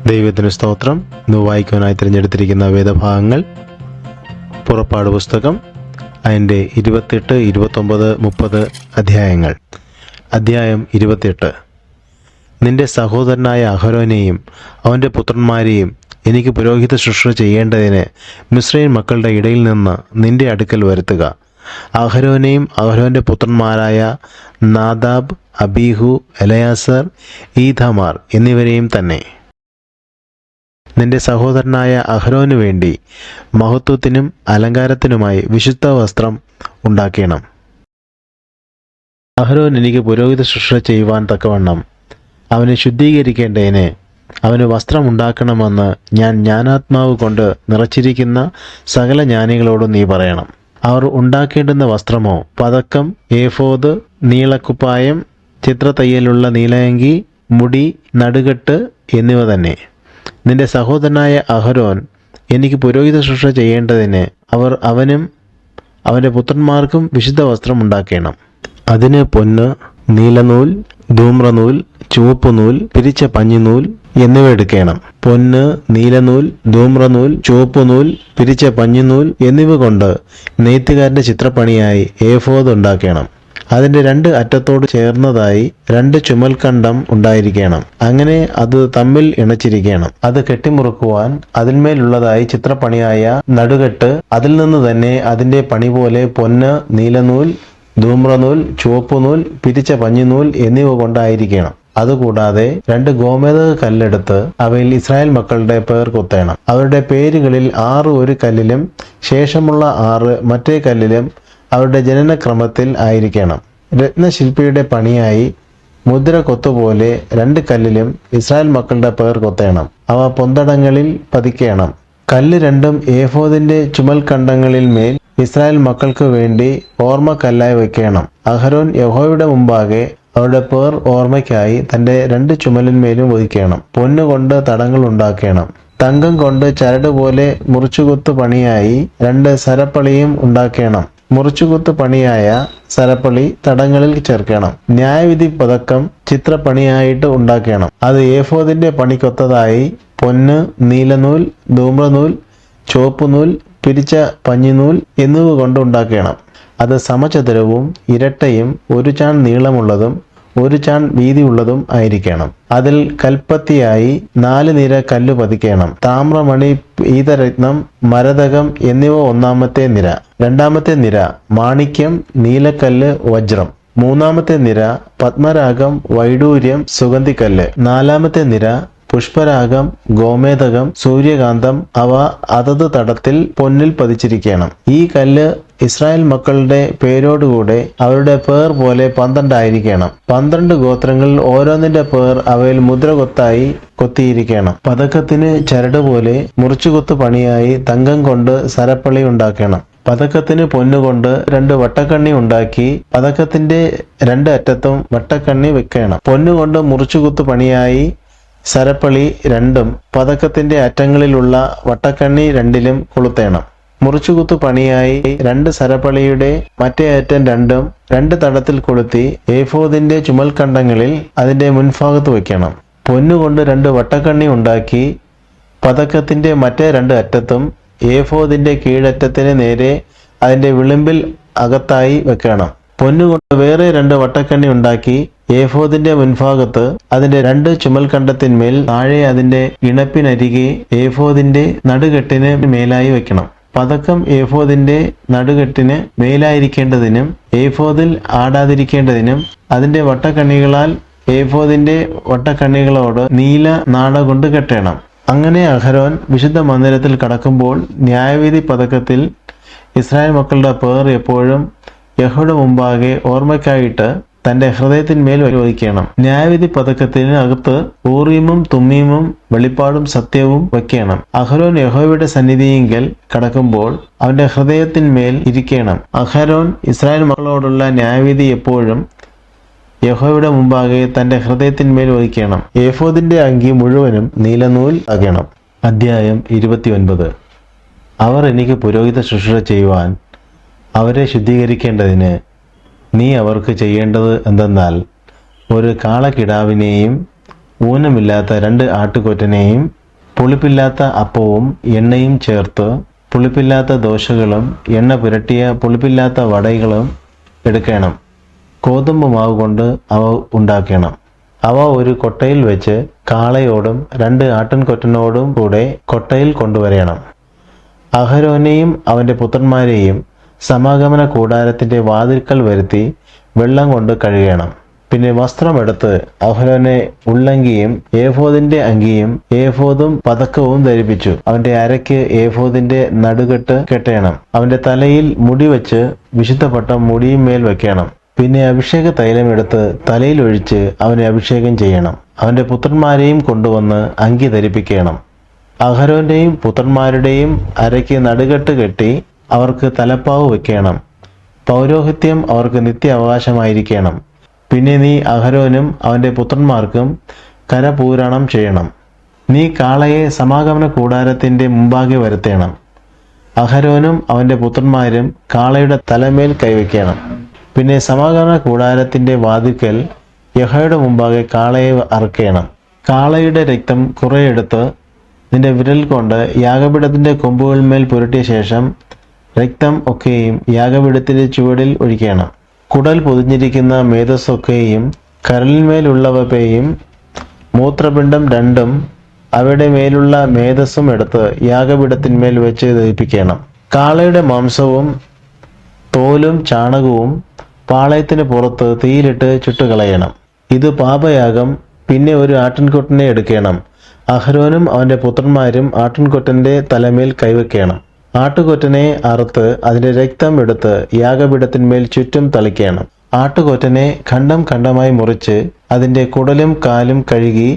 ദൈവത്തിന് സ്തോത്രം. ഇന്ന് വായിക്കുവാനായി തിരഞ്ഞെടുത്തിരിക്കുന്ന വേദഭാഗങ്ങൾ പുറപ്പാട് പുസ്തകം അതിൻ്റെ 28, 29, 30 അധ്യായങ്ങൾ. അധ്യായം 28. നിന്റെ സഹോദരനായ അഹരോനെയും അവൻ്റെ പുത്രന്മാരെയും എനിക്ക് പുരോഹിത ശുശ്രൂഷ ചെയ്യേണ്ടതിന് മിസ്രയീം മക്കളുടെ ഇടയിൽ നിന്ന് നിന്റെ അടുക്കൽ വരുത്തുക. അഹരോനെയും അഹരോൻ്റെ പുത്രന്മാരായ നാദാബ്, അബീഹു, എലയാസർ, ഈഥാമാർ എന്നിവരെയും തന്നെ. നിന്റെ സഹോദരനായ അഹരോന് വേണ്ടി മഹത്വത്തിനും അലങ്കാരത്തിനുമായി വിശുദ്ധ വസ്ത്രം ഉണ്ടാക്കണം. അഹരോൻ എനിക്ക് പുരോഹിത ശുശ്രൂഷ ചെയ്യുവാൻ തക്കവണ്ണം അവനെ ശുദ്ധീകരിക്കേണ്ടതിന് അവന് വസ്ത്രം ഉണ്ടാക്കണമെന്ന് ഞാൻ ജ്ഞാനാത്മാവ് കൊണ്ട് നിറച്ചിരിക്കുന്ന സകല ജ്ഞാനികളോടും നീ പറയണം. അവർ ഉണ്ടാക്കേണ്ടുന്ന വസ്ത്രമോ പതക്കം, ഏഫോദ്, നീളക്കുപ്പായം, ചിത്രത്തയ്യലുള്ള നീലയങ്കി, മുടി, നടുകെട്ട് എന്നിവ തന്നെ. നിന്റെ സഹോദരനായ അഹരോൻ എനിക്ക് പുരോഹിത ശുശ്രൂഷ ചെയ്യേണ്ടതിന് അവനും അവൻ്റെ പുത്രന്മാർക്കും വിശുദ്ധ വസ്ത്രം ഉണ്ടാക്കണം. അതിന് പൊന്ന്, നീലനൂൽ, ധൂമ്രനൂൽ, ചുവപ്പുനൂൽ, പിരിച്ച പഞ്ഞിനൂൽ എന്നിവ എടുക്കണം. പൊന്ന്, നീലനൂൽ, ധൂമ്രനൂൽ, ചുവപ്പുനൂൽ, പിരിച്ച പഞ്ഞിനൂൽ എന്നിവ കൊണ്ട് നെയ്ത്തുകാരൻ്റെ ചിത്രപ്പണിയായി ഏഫോദ് ഉണ്ടാക്കണം. അതിൻ്റെ 2 അറ്റത്തോട് ചേർന്നതായി 2 ചുമൽക്കണ്ടം ഉണ്ടായിരിക്കണം. അങ്ങനെ അത് തമ്മിൽ ഇണച്ചിരിക്കണം. അത് കെട്ടിമുറുക്കുവാൻ അതിന്മേലുള്ളതായി ചിത്രപ്പണിയായ നടുകെട്ട്, അതിൽ നിന്ന് തന്നെ അതിൻ്റെ പണി പോലെ പൊന്ന്, നീലനൂൽ, ധൂമ്രനൂൽ, ചുവപ്പുനൂൽ, പിരിച്ച പഞ്ഞിനൂൽ എന്നിവ കൊണ്ടായിരിക്കണം. അതുകൂടാതെ 2 ഗോമേദക കല്ലെടുത്ത് അവയിൽ ഇസ്രായേൽ മക്കളുടെ പേർ കൊത്തേണം. അവരുടെ പേരുകളിൽ 6 ഒരു കല്ലിലും ശേഷമുള്ള 6 മറ്റേ കല്ലിലും അവരുടെ ജനനക്രമത്തിൽ ആയിരിക്കണം. രത്നശില്പിയുടെ പണിയായി മുദ്ര കൊത്തുപോലെ 2 കല്ലിലും ഇസ്രായേൽ മക്കളുടെ പേർ കൊത്തേണം. അവ പൊന്തടങ്ങളിൽ പതിക്കണം. കല്ല് 2 ഏഫോദിന്റെ ചുമൽക്കണ്ടങ്ങളിൽ മേൽ ഇസ്രായേൽ മക്കൾക്ക് വേണ്ടി ഓർമ്മക്കല്ലായി വയ്ക്കണം. അഹരോൻ യഹോവയുടെ മുമ്പാകെ അവരുടെ പേർ ഓർമ്മയ്ക്കായി തൻ്റെ 2 ചുമലിന്മേലും വഹിക്കണം. പൊന്നുകൊണ്ട് തടങ്ങൾ ഉണ്ടാക്കണം. തങ്കം കൊണ്ട് ചരട് പോലെ മുറിച്ചുകൊത്ത് പണിയായി 2 സരപ്പളിയും ഉണ്ടാക്കണം. മുറിച്ചുകൊത്ത് പണിയായ സരപ്പളി തടങ്ങളിൽ ചേർക്കണം. ന്യായവിധി പതക്കം ചിത്രപ്പണിയായിട്ട് ഉണ്ടാക്കണം. അത് ഏഫോദിന്റെ പണിക്കൊത്തതായി പൊന്ന്, നീലനൂൽ, ധൂമ്രനൂൽ, ചുവപ്പുനൂൽ, പിരിച്ച പഞ്ഞിനൂൽ എന്നിവ കൊണ്ട് ഉണ്ടാക്കണം. അത് സമചതുരവും ഇരട്ടയും 1 ചാൺ നീളമുള്ളതും 1 ചാൺ വീതിയുള്ളതും ആയിരിക്കണം. അതിൽ കൽപ്പത്തിയായി 4 നിര കല്ല് പതിക്കണം. താമ്രമണി, പീതരത്നം, മരതകം എന്നിവ 1-ാമത്തെ നിര. 2-ാമത്തെ നിര മാണിക്യം, നീലക്കല്ല്, വജ്രം. 3-ാമത്തെ നിര പത്മരാഗം, വൈഡൂര്യം, സുഗന്ധിക്കല്ല്. 4-ാമത്തെ നിര പുഷ്പരാഗം, ഗോമേദകം, സൂര്യകാന്തം. അവ അതത് തടത്തിൽ പൊന്നിൽ പതിച്ചിരിക്കണം. ഈ കല്ല് ഇസ്രായേൽ മക്കളുടെ പേരോടുകൂടെ അവരുടെ പേർ പോലെ 12 ആയിരിക്കണം. 12 ഗോത്രങ്ങളിൽ ഓരോന്നിന്റെ പേർ അവയിൽ മുദ്ര കൊത്തായി കൊത്തിയിരിക്കണം. പതക്കത്തിന് ചരട് പോലെ മുറിച്ചുകൊത്ത് പണിയായി തങ്കം കൊണ്ട് സരപ്പളി ഉണ്ടാക്കണം. പതക്കത്തിന് പൊന്നുകൊണ്ട് 2 വട്ടക്കണ്ണി ഉണ്ടാക്കി പതക്കത്തിന്റെ 2 അറ്റത്തും വട്ടക്കണ്ണി വെക്കണം. പൊന്നുകൊണ്ട് മുറിച്ചുകൊത്ത് പണിയായി സരപ്പളി 2ഉം പതക്കത്തിന്റെ അറ്റങ്ങളിലുള്ള വട്ടക്കണ്ണി 2ലും കൊളുത്തേണം. മുറിച്ചുകുത്തു പണിയായി 2 സരപ്പളിയുടെ മറ്റേ അറ്റം 2ഉം 2 തടത്തിൽ കൊളുത്തി ഏഫോദിന്റെ ചുമൽക്കണ്ടങ്ങളിൽ അതിന്റെ മുൻഭാഗത്ത് വയ്ക്കണം. പൊന്നുകൊണ്ട് 2 വട്ടക്കണ്ണി ഉണ്ടാക്കി പതക്കത്തിന്റെ മറ്റേ 2 അറ്റത്തും ഏഫോദിന്റെ കീഴറ്റത്തിന് നേരെ അതിന്റെ വിളിമ്പിൽ അകത്തായി വെക്കണം. പൊന്നുകൊണ്ട് വേറെ 2 വട്ടക്കണ്ണി ഉണ്ടാക്കി ഏഫോദിന്റെ മുൻഭാഗത്ത് അതിന്റെ 2 ചുമൽക്കണ്ടത്തിന്മേൽ താഴെ അതിന്റെ ഇണപ്പിനരികെ ഏഫോദിന്റെ നടുകെട്ടിന് മേലായി വെക്കണം. പതക്കം ഏഫോദിന്റെ നടുകെട്ടിന് മേലായിരിക്കേണ്ടതിനും ഏഫോദിൽ ആടാതിരിക്കേണ്ടതിനും അതിന്റെ വട്ടക്കണ്ണികളാൽ ഏഫോദിന്റെ വട്ടക്കണ്ണികളോട് നീല നാട കൊണ്ട് കെട്ടണം. അങ്ങനെ അഹരോൻ വിശുദ്ധ മന്ദിരത്തിൽ കടക്കുമ്പോൾ ന്യായവിധി പതക്കത്തിൽ ഇസ്രായേൽ മക്കളുടെ പേർ എപ്പോഴും യഹോവയുടെ മുമ്പാകെ ഓർമ്മയ്ക്കായിട്ട് തന്റെ ഹൃദയത്തിന്മേൽ വഹിക്കണം. ന്യായവിധി പതക്കത്തിന് അകത്ത് ഊറീമും തുമ്മീമും വെളിപ്പാടും സത്യവും വയ്ക്കണം. അഹരോൻ യഹോവയുടെ സന്നിധിയിങ്കൽ കടക്കുമ്പോൾ അവന്റെ ഹൃദയത്തിന്മേൽ ഇരിക്കണം. അഹരോൻ ഇസ്രായേൽ മക്കളോടുള്ള ന്യായവിധി എപ്പോഴും യഹോവയുടെ മുമ്പാകെ തന്റെ ഹൃദയത്തിന്മേൽ വഹിക്കണം. ഏഫോദിന്റെ അങ്കി മുഴുവനും നീലനൂൽ ആകണം. അധ്യായം 29. അവർ എനിക്ക് പുരോഹിത ശുശ്രൂഷ ചെയ്യുവാൻ അവരെ ശുദ്ധീകരിക്കേണ്ടതിന് നീ അവർക്ക് ചെയ്യേണ്ടത് എന്തെന്നാൽ, ഒരു കാളക്കിടാവിനെയും ഊനമില്ലാത്ത 2 ആട്ടുകൊറ്റനെയും പുളിപ്പില്ലാത്ത അപ്പവും എണ്ണയും ചേർത്ത് പുളിപ്പില്ലാത്ത ദോശകളും എണ്ണ പുരട്ടിയ പുളിപ്പില്ലാത്ത വടകളും എടുക്കണം. ഗോതമ്പ് മാവ് കൊണ്ട് അവ ഉണ്ടാക്കണം. അവ ഒരു കൊട്ടയിൽ വെച്ച് കാളയോടും 2 ആട്ടിൻകൊറ്റനോടും കൂടെ കൊട്ടയിൽ കൊണ്ടുവരണം. അഹരോനെയും അവൻ്റെ പുത്രന്മാരെയും സമാഗമന കൂടാരത്തിൻ്റെ വാതിൽക്കൽ വരുത്തി വെള്ളം കൊണ്ട് കഴുകണം. പിന്നെ വസ്ത്രമെടുത്ത് അഹരോനെ ഉള്ളങ്കിയും ഏഫോദിന്റെ അങ്കിയും ഏഫോദും പതക്കവും ധരിപ്പിച്ചു അവന്റെ അരയ്ക്ക് ഏഫോദിന്റെ നടുകെട്ട് കെട്ടണം. അവന്റെ തലയിൽ മുടി വെച്ച് വിശുദ്ധപ്പെട്ട മുടിയുമേൽ വെക്കണം. പിന്നെ അഭിഷേക തൈലം എടുത്ത് തലയിൽ ഒഴിച്ച് അവനെ അഭിഷേകം ചെയ്യണം. അവന്റെ പുത്രന്മാരെയും കൊണ്ടുവന്ന് അങ്കി ധരിപ്പിക്കണം. അഹരോന്റെയും പുത്രന്മാരുടെയും അരയ്ക്ക് നടുകെട്ട് കെട്ടി അവർക്ക് തലപ്പാവ് വെക്കണം. പൗരോഹിത്യം അവർക്ക് നിത്യ അവകാശമായിരിക്കണം. പിന്നെ നീ അഹരോനും അവൻ്റെ പുത്രന്മാർക്കും കരപൂരണം ചെയ്യണം. നീ കാളയെ സമാഗമന കൂടാരത്തിൻ്റെ മുമ്പാകെ വരുത്തേണം. അഹരോനും അവൻ്റെ പുത്രന്മാരും കാളയുടെ തലമേൽ കൈവയ്ക്കണം. പിന്നെ സമാഗമന കൂടാരത്തിൻ്റെ വാതിൽക്കൽ യഹോവയുടെ മുമ്പാകെ കാളയെ അറുക്കണം. കാളയുടെ രക്തം കുറെ എടുത്ത് നിന്റെ വിരൽ കൊണ്ട് യാഗപീഠത്തിൻ്റെ കൊമ്പുകളിന്മേൽ പുരട്ടിയ ശേഷം രക്തം ഒക്കെയും യാഗപീഠത്തിൻ്റെ ചുവടിൽ ഒഴിക്കണം. കുടൽ പൊതിഞ്ഞിരിക്കുന്ന മേധസ്സൊക്കെയും കരലിന്മേലുള്ളവയും മൂത്രപിണ്ഡം 2 അവയുടെ മേലുള്ള മേധസ്സും എടുത്ത് യാഗപീഠത്തിന്മേൽ വെച്ച് ദഹിപ്പിക്കണം. കാളയുടെ മാംസവും തോലും ചാണകവും പാളയത്തിന് പുറത്ത് തീയിലിട്ട് ചുട്ടുകളയണം. ഇത് പാപയാഗം. പിന്നെ ഒരു ആട്ടിൻകൊറ്റനെ എടുക്കണം. അഹരോനും അവൻ്റെ പുത്രന്മാരും ആട്ടിൻകൊറ്റൻ്റെ തലമേൽ കൈവയ്ക്കണം. ആട്ടുകൊറ്റനെ അറുത്ത് അതിൻ്റെ രക്തം എടുത്ത് യാഗപീഠത്തിന്മേൽ ചുറ്റും തളിക്കണം. ആട്ടുകൊറ്റനെ ഖണ്ഡം ഖണ്ഡമായി മുറിച്ച് അതിൻ്റെ കുടലും കാലും കഴുകി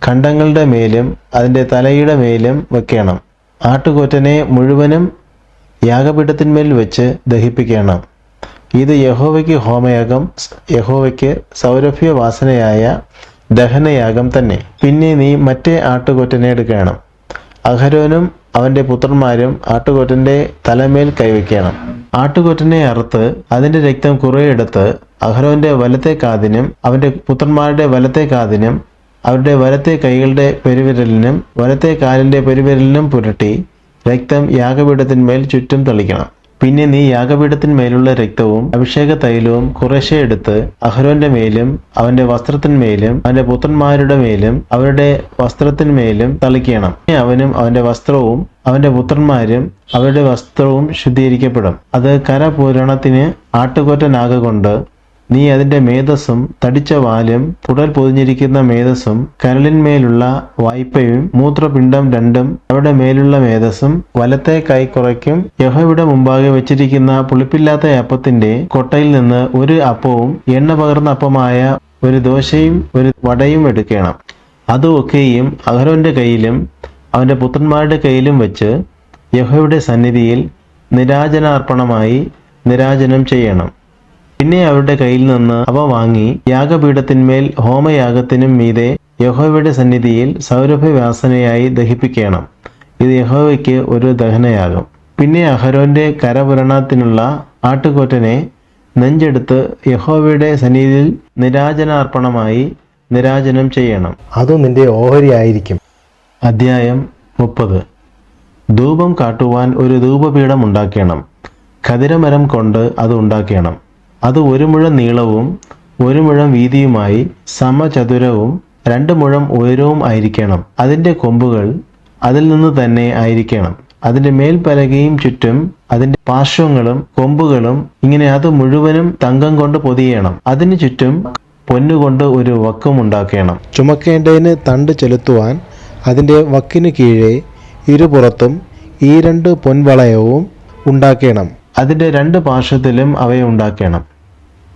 ഖണ്ഡങ്ങളുടെ മേലും അതിൻ്റെ തലയുടെ മേലും വയ്ക്കണം. ആട്ടുകൊറ്റനെ മുഴുവനും യാഗപീഠത്തിന്മേൽ വെച്ച് ദഹിപ്പിക്കണം. ഇത് യഹോവയ്ക്ക് ഹോമയാഗം, യഹോവയ്ക്ക് സൗരഭ്യവാസനയായ ദഹനയാഗം തന്നെ. പിന്നെ നീ മറ്റേ ആട്ടുകൊറ്റനെ എടുക്കണം. അഹരോനും അവൻ്റെ പുത്രന്മാരും ആട്ടുകൊറ്റൻ്റെ തലമേൽ കൈവയ്ക്കണം. ആട്ടുകൊറ്റനെ അറുത്ത് അതിൻ്റെ രക്തം കുറെ എടുത്ത് അഹരോന്റെ വലത്തെ കാതിനും അവൻ്റെ പുത്രന്മാരുടെ വലത്തെ കാതിനും അവരുടെ വലത്തെ കൈകളുടെ പെരുവിരലിനും വലത്തെ കാലിൻ്റെ പെരുവിരലിനും പുരട്ടി രക്തം യാഗപീഠത്തിന്മേൽ ചുറ്റും തളിക്കണം. പിന്നെ നീ യാഗപീഠത്തിന്മേലുള്ള രക്തവും അഭിഷേക തൈലവും കുറേശ്ശെ എടുത്ത് അഹരോന്റെ മേലും അവന്റെ വസ്ത്രത്തിന്മേലും അവന്റെ പുത്രന്മാരുടെ മേലും അവരുടെ വസ്ത്രത്തിന്മേലും തളിക്കണം. അവനും അവന്റെ വസ്ത്രവും അവന്റെ പുത്രന്മാരും അവരുടെ വസ്ത്രവും ശുദ്ധീകരിക്കപ്പെടും. അത് കരപൂരണത്തിന് ആട്ടുകൊറ്റനാകൊണ്ട് നീ അതിൻ്റെ മേധസ്സും തടിച്ച വാലും കുടൽ പൊതിഞ്ഞിരിക്കുന്ന മേധസ്സും കരളിന്മേലുള്ള വായ്പയും മൂത്രപിണ്ഡം 2 അവരുടെ മേലുള്ള മേധസ്സും വലത്തെ കൈ കുറയ്ക്കും യഹോവയുടെ മുമ്പാകെ വെച്ചിരിക്കുന്ന പുളിപ്പില്ലാത്ത അപ്പത്തിന്റെ കൊട്ടയിൽ നിന്ന് ഒരു അപ്പവും എണ്ണ പകർന്ന അപ്പമായ ഒരു ദോശയും ഒരു വടയും എടുക്കണം. അതുമൊക്കെയും അഹരോന്റെ കയ്യിലും അവന്റെ പുത്രന്മാരുടെ കയ്യിലും വെച്ച് യഹോവയുടെ സന്നിധിയിൽ നിരാജനാർപ്പണമായി നിരാജനം ചെയ്യണം. പിന്നെ അവരുടെ കയ്യിൽ നിന്ന് അവ വാങ്ങി യാഗപീഠത്തിന്മേൽ ഹോമയാഗത്തിനും മീതെ യഹോവയുടെ സന്നിധിയിൽ സൗരഭ്യവാസനയായി ദഹിപ്പിക്കണം. ഇത് യഹോവയ്ക്ക് ഒരു ദഹനയാഗം. പിന്നെ അഹരോന്റെ കരപൂരണത്തിനുള്ള ആട്ടുകൊറ്റനെ നെഞ്ചെടുത്ത് യഹോവയുടെ സന്നിധിയിൽ നിരാജനാർപ്പണമായി നിരാജനം ചെയ്യണം. അത് നിന്റെ ഓഹരി ആയിരിക്കും. അധ്യായം 30. ധൂപം കാട്ടുവാൻ ഒരു ധൂപപീഠം ഉണ്ടാക്കണം. ഖദിരമരം കൊണ്ട് അത് ഉണ്ടാക്കണം. അത് 1 മുഴം നീളവും 1 മുഴം വീതിയുമായി സമചതുരവും 2 മുഴം ഉയരവും ആയിരിക്കണം. അതിൻ്റെ കൊമ്പുകൾ അതിൽ നിന്ന് തന്നെ ആയിരിക്കണം. അതിൻ്റെ മേൽപ്പലകയും ചുറ്റും അതിൻ്റെ പാർശ്വങ്ങളും കൊമ്പുകളും ഇങ്ങനെ അത് മുഴുവനും തങ്കം കൊണ്ട് പൊതിയണം. അതിന് ചുറ്റും പൊന്നുകൊണ്ട് ഒരു വക്കും ഉണ്ടാക്കണം. ചുമക്കേണ്ടതിന് തണ്ട് ചെലുത്തുവാൻ അതിൻ്റെ വക്കിനു കീഴെ ഇരുപുറത്തും ഈ 2 പൊൻവളയവും ഉണ്ടാക്കണം. അതിൻ്റെ 2 പാർശ്വത്തിലും അവയെ ഉണ്ടാക്കണം.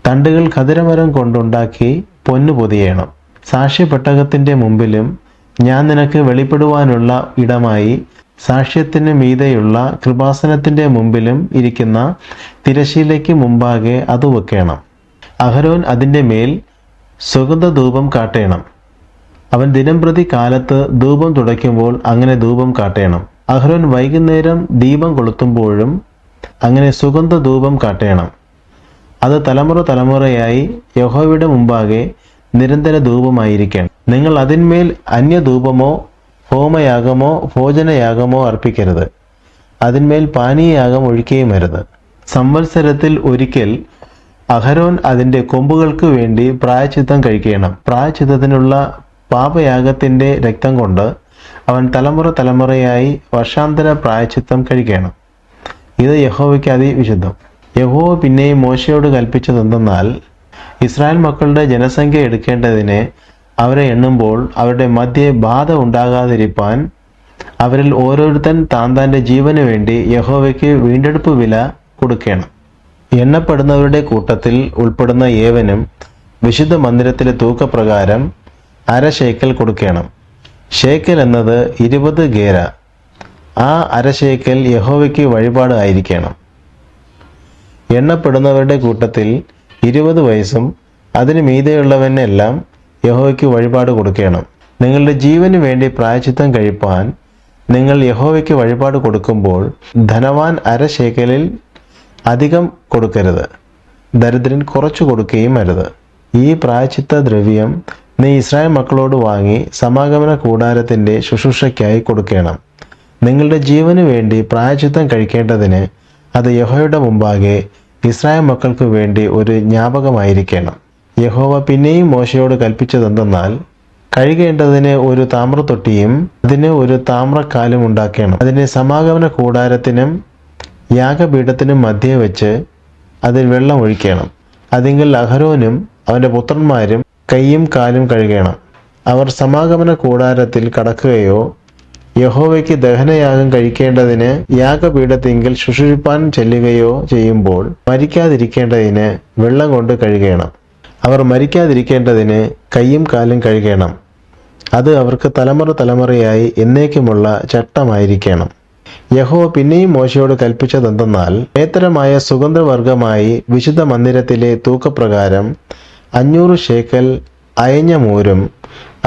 തണ്ടുകൾ ഖദിരമരം കൊണ്ടുണ്ടാക്കി പൊന്നു പൊതിയണം. സാക്ഷ്യപ്പെട്ടകത്തിൻ്റെ മുമ്പിലും ഞാൻ നിനക്ക് വെളിപ്പെടുവാനുള്ള ഇടമായി സാക്ഷ്യത്തിന് മീതെയുള്ള കൃപാസനത്തിൻ്റെ മുമ്പിലും ഇരിക്കുന്ന തിരശീലയ്ക്ക് മുമ്പാകെ അത് വെക്കണം. അഹരോൻ അതിൻ്റെ മേൽ സുഗന്ധധൂപം കാട്ടേണം. അവൻ ദിനംപ്രതി കാലത്ത് ധൂപം തുടയ്ക്കുമ്പോൾ അങ്ങനെ ധൂപം കാട്ടേണം. അഹരോൻ വൈകുന്നേരം ദീപം കൊളുത്തുമ്പോഴും അങ്ങനെ സുഗന്ധധൂപം കാട്ടേണം. അത് തലമുറ തലമുറയായി യഹോവയുടെ മുമ്പാകെ നിരന്തര ധൂപമായിരിക്കണം. നിങ്ങൾ അതിന്മേൽ അന്യധൂപമോ ഹോമയാഗമോ ഭോജനയാഗമോ അർപ്പിക്കരുത്. അതിന്മേൽ പാനീയയാഗം ഒഴിക്കുകയും അരുത്. സംവത്സരത്തിൽ ഒരിക്കൽ അഹരോൻ അതിൻ്റെ കൊമ്പുകൾക്ക് വേണ്ടി പ്രായശ്ചിത്തം കഴിക്കണം. പ്രായശ്ചിത്തത്തിനുള്ള പാപയാഗത്തിൻ്റെ രക്തം കൊണ്ട് അവൻ തലമുറ തലമുറയായി വർഷാന്തര പ്രായശ്ചിത്തം കഴിക്കണം. ഇത് യഹോവയ്ക്ക് അതിവിശുദ്ധം. യഹോവ പിന്നെയും മോശയോട് കൽപ്പിച്ചതെന്തെന്നാൽ, ഇസ്രായേൽ മക്കളുടെ ജനസംഖ്യ എടുക്കേണ്ടതിന് അവരെ എണ്ണുമ്പോൾ അവരുടെ മധ്യേ ബാധ ഉണ്ടാകാതിരിപ്പാൻ അവരിൽ ഓരോരുത്തൻ താൻ്റെ ജീവന് വേണ്ടി യഹോവയ്ക്ക് വീണ്ടെടുപ്പ് വില കൊടുക്കണം. എണ്ണപ്പെടുന്നവരുടെ കൂട്ടത്തിൽ ഉൾപ്പെടുന്ന ഏവനും വിശുദ്ധ മന്ദിരത്തിലെ തൂക്കപ്രകാരം 1/2 ശേക്കൽ കൊടുക്കണം. ശേക്കൽ എന്നത് 20 ഗേര. ആ 1/2 ശേക്കൽ യഹോവയ്ക്ക് വഴിപാട് ആയിരിക്കണം. എണ്ണപ്പെടുന്നവരുടെ കൂട്ടത്തിൽ 20 വയസ്സും അതിന് മീതെയുള്ളവനെല്ലാം യഹോവയ്ക്ക് വഴിപാട് കൊടുക്കണം. നിങ്ങളുടെ ജീവന് വേണ്ടി പ്രായശ്ചിത്തം കഴിപ്പാൻ നിങ്ങൾ യഹോവയ്ക്ക് വഴിപാട് കൊടുക്കുമ്പോൾ ധനവാൻ 1/2 ശേക്കലിൽ അധികം കൊടുക്കരുത്, ദരിദ്രൻ കുറച്ചു കൊടുക്കുകയും അരുത്. ഈ പ്രായശ്ചിത്ത ദ്രവ്യം നീ ഇസ്രായേൽ മക്കളോട് വാങ്ങി സമാഗമന കൂടാരത്തിൻ്റെ ശുശ്രൂഷയ്ക്കായി കൊടുക്കണം. നിങ്ങളുടെ ജീവന് വേണ്ടി പ്രായശ്ചിത്തം കഴിക്കേണ്ടതിന് അത് യഹോവയുടെ മുമ്പാകെ ഇസ്രായേൽ മക്കൾക്ക് വേണ്ടി ഒരു ജ്ഞാപകമായിരിക്കണം. യഹോവ പിന്നെയും മോശയോട് കൽപ്പിച്ചതെന്തെന്നാൽ, കഴുകേണ്ടതിന് ഒരു താമ്രത്തൊട്ടിയും അതിന് ഒരു താമ്രക്കാലും ഉണ്ടാക്കണം. അതിനെ സമാഗമന കൂടാരത്തിനും യാഗപീഠത്തിനും മധ്യേ വെച്ച് അതിൽ വെള്ളം ഒഴിക്കണം. അതിങ്കൽ അഹരോനും അവൻ്റെ പുത്രന്മാരും കൈയും കാലും കഴുകണം. അവർ സമാഗമന കൂടാരത്തിൽ കടക്കുകയോ യഹോവയ്ക്ക് ദഹനയാഗം കഴിക്കേണ്ടതിന് യാഗപീഠത്തിങ്കൽ ശുശ്രൂഷിപ്പാൻ ചെല്ലുകയോ ചെയ്യുമ്പോൾ മരിക്കാതിരിക്കേണ്ടതിന് വെള്ളം കൊണ്ട് കഴുകണം. അവർ മരിക്കാതിരിക്കേണ്ടതിന് കൈയും കാലും കഴുകണം. അത് അവർക്ക് തലമുറ തലമുറയായി എന്നേക്കുമുള്ള ചട്ടമായിരിക്കണം. യഹോവ പിന്നെയും മോശയോട് കൽപ്പിച്ചതെന്തെന്നാൽ, മേത്തരമായ സുഗന്ധവർഗമായി വിശുദ്ധ മന്ദിരത്തിലെ തൂക്കപ്രകാരം 500 ശേക്കൽ അയഞ്ഞ മൂരും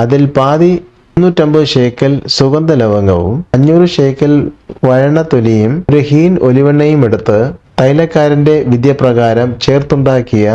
അതിൽ പാതി 350 ശേക്കൽ സുഗന്ധ ലവംഗവും 500 ശേക്കൽ വഴണത്തൊലിയും ഒരു ഹീൻ ഒലിവെണ്ണയും എടുത്ത് തൈലക്കാരൻ്റെ വിദ്യപ്രകാരം ചേർത്തുണ്ടാക്കിയ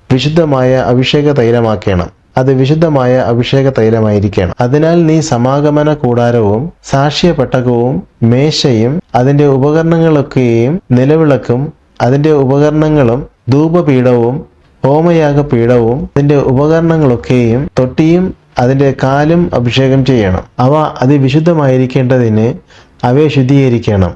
വിശുദ്ധമായ അഭിഷേക തൈലമാക്കണം. അത് വിശുദ്ധമായ അഭിഷേക തൈലമായിരിക്കണം. അതിനാൽ നീ സമാഗമന കൂടാരവും സാക്ഷ്യപെട്ടകവും മേശയും അതിൻ്റെ ഉപകരണങ്ങളൊക്കെയും നിലവിളക്കും അതിൻ്റെ ഉപകരണങ്ങളും ധൂപപീഠവും ഹോമയാഗപീഠവും അതിൻ്റെ ഉപകരണങ്ങളൊക്കെയും തൊട്ടിയും അതിൻ്റെ കാലും അഭിഷേകം ചെയ്യണം. അവ അതിവിശുദ്ധമായിരിക്കേണ്ടതിന് അവയെ ശുദ്ധീകരിക്കണം.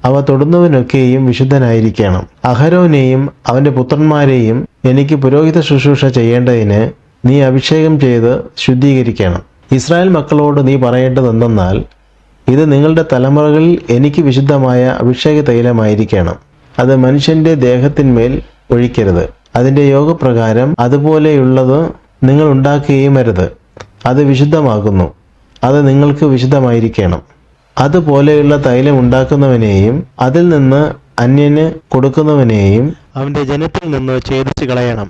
അവ തൊടുന്നവനൊക്കെയും വിശുദ്ധനായിരിക്കണം. അഹരോനെയും അവൻ്റെ പുത്രന്മാരെയും എനിക്ക് പുരോഹിത ശുശ്രൂഷ ചെയ്യേണ്ടതിന് നീ അഭിഷേകം ചെയ്ത് ശുദ്ധീകരിക്കണം. ഇസ്രായേൽ മക്കളോട് നീ പറയേണ്ടതെന്തെന്നാൽ, ഇത് നിങ്ങളുടെ തലമുറകളിൽ എനിക്ക് വിശുദ്ധമായ അഭിഷേക തൈലമായിരിക്കണം. അത് മനുഷ്യൻ്റെ ദേഹത്തിന്മേൽ ഒഴിക്കരുത്. അതിൻ്റെ യോഗപ്രകാരം അതുപോലെയുള്ളത് നിങ്ങൾ ഉണ്ടാക്കുകയും അരുത്. അത് വിശുദ്ധമാകുന്നു. അത് നിങ്ങൾക്ക് വിശുദ്ധമായിരിക്കണം. അതുപോലെയുള്ള തൈലം ഉണ്ടാക്കുന്നവനെയും അതിൽ നിന്ന് അന്യന് കൊടുക്കുന്നവനെയും അവൻ്റെ ജനത്തിൽ നിന്ന് ഛേദിച്ച് കളയണം.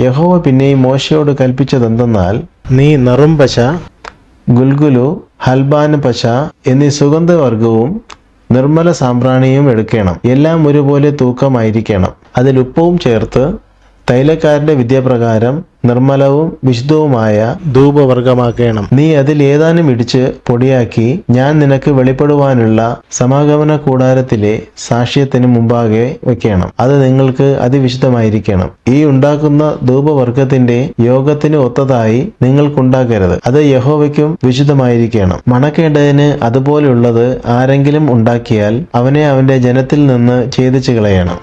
യഹോവ പിന്നെയും മോശയോട് കൽപ്പിച്ചതെന്തെന്നാൽ, നീ നറുംപശ, ഗുൽഗുലു, ഹൽബാൻ പശ എന്നീ സുഗന്ധവർഗവും നിർമ്മല സാമ്പ്രാണിയും എടുക്കണം. എല്ലാം ഒരുപോലെ തൂക്കമായിരിക്കണം. അതിൽ ഉപ്പവും ചേർത്ത് തൈലക്കാരൻ്റെ വിദ്യപ്രകാരം നിർമ്മലവും വിശുദ്ധവുമായ ധൂപവർഗമാക്കണം. നീ അതിൽ ഏതാനും ഇടിച്ച് പൊടിയാക്കി ഞാൻ നിനക്ക് വെളിപ്പെടുവാനുള്ള സമാഗമന കൂടാരത്തിലെ സാക്ഷ്യത്തിന് മുമ്പാകെ വയ്ക്കണം. അത് നിങ്ങൾക്ക് അതിവിശുദ്ധമായിരിക്കണം. ഈ ഉണ്ടാക്കുന്ന ധൂപവർഗത്തിന്റെ യോഗത്തിന് ഒത്തതായി നിങ്ങൾക്കുണ്ടാക്കരുത്. അത് യഹോവയ്ക്കും വിശുദ്ധമായിരിക്കണം. മണക്കേണ്ടതിന് അതുപോലെയുള്ളത് ആരെങ്കിലും ഉണ്ടാക്കിയാൽ അവനെ അവന്റെ ജനത്തിൽ നിന്ന് ഛേദിച്ചു കളയണം.